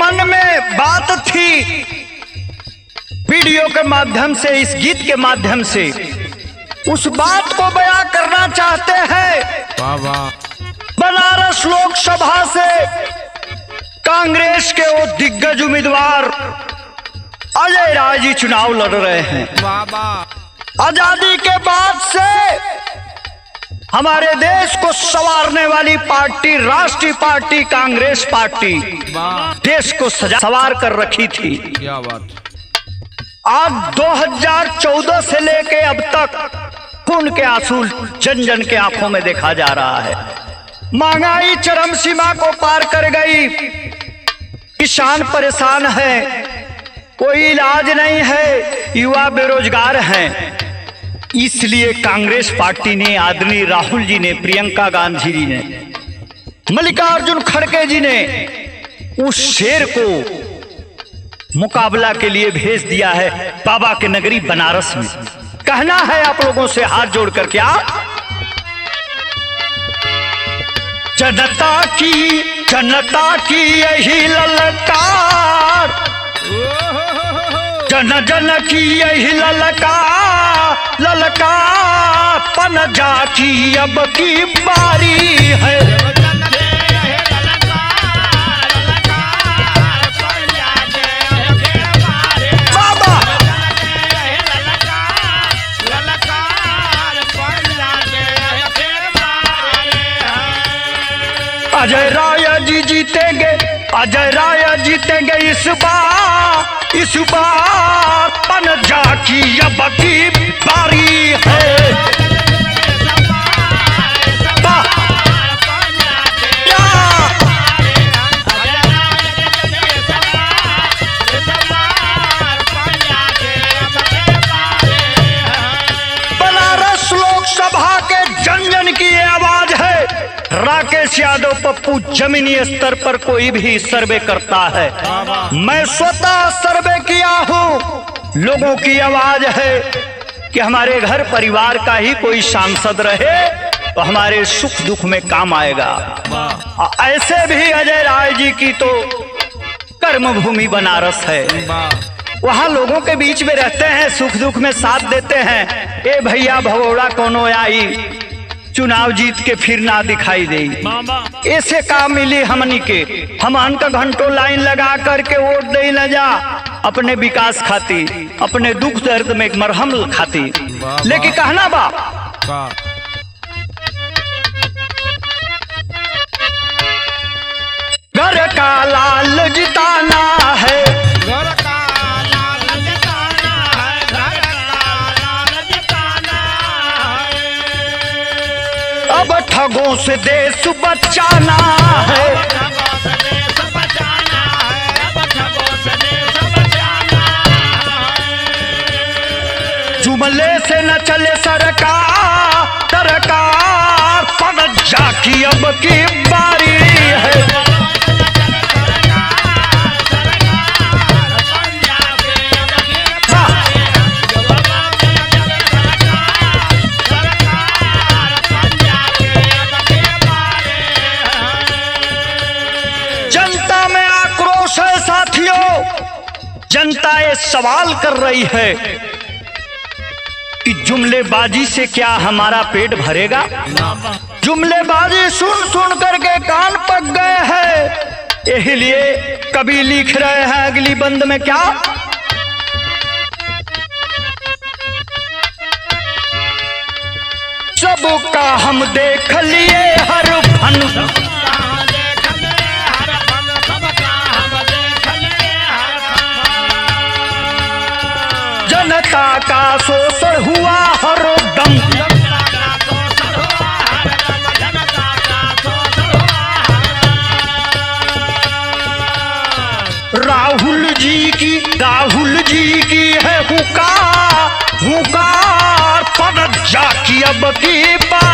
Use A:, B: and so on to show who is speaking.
A: मन में बात थी, वीडियो के माध्यम से, इस गीत के माध्यम से उस बात को बयां करना चाहते हैं। बनारस लोकसभा से कांग्रेस के वो दिग्गज उम्मीदवार अजय राय जी चुनाव लड़ रहे हैं। आजादी के बाद से हमारे देश को संवारने वाली पार्टी, राष्ट्रीय पार्टी कांग्रेस पार्टी देश को सवार कर रखी थी। क्या बात। आज 2014 से लेके अब तक खून के आंसू जन जन के आंखों में देखा जा रहा है। महंगाई चरम सीमा को पार कर गई, किसान परेशान है, कोई इलाज नहीं है, युवा बेरोजगार हैं। इसलिए कांग्रेस पार्टी ने, आदरणीय राहुल जी ने, प्रियंका गांधी जी ने, मल्लिकार्जुन खड़गे जी ने उस शेर को मुकाबला के लिए भेज दिया है बाबा के नगरी बनारस में। कहना है आप लोगों से हाथ जोड़कर, क्या जनता की यही ललकार, जन जन की यही ललकार पनजा की अब की बारी है। अजय राय जी जीतेंगे, अजय राय जीतेंगे इस बार पनजा की अब की बारी है। बनारस लोकसभा के जन जन की ये आवाज है। राकेश यादव पप्पू जमीनी स्तर पर कोई भी सर्वे करता है, मैं स्वतः सर्वे किया हूं। लोगों की आवाज है कि हमारे घर परिवार का ही कोई सांसद रहे तो हमारे सुख दुख में काम आएगा। ऐसे भी अजय राय जी की तो कर्मभूमि बनारस है, वहां लोगों के बीच में रहते हैं, सुख दुख में साथ देते हैं। ए भैया भगोड़ा कोनो आई, चुनाव जीत के फिर ना दिखाई दे, ऐसे काम मिली हमनी के। हमन का घंटों लाइन लगा करके वोट दे न जा, अपने विकास खाती, अपने दुख दर्द में मरहम खाती। लेकिन कहना बा घर का लाल जिताना है, अब ठगों से देश बचाना है। जुमले से न चले सरकार, पनजा की अब की बारी है। जनता ये सवाल कर रही है कि जुमलेबाजी से क्या हमारा पेट भरेगा। जुमलेबाजी सुन सुन करके कान पक गए हैं, यही लिए कभी लिख रहे हैं अगली बंद में क्या, सबका हम देख लिए हर फन, जनता का शोषण हुआ हर दम, राहुल जी की है हुकार, पनजा की अब की बात।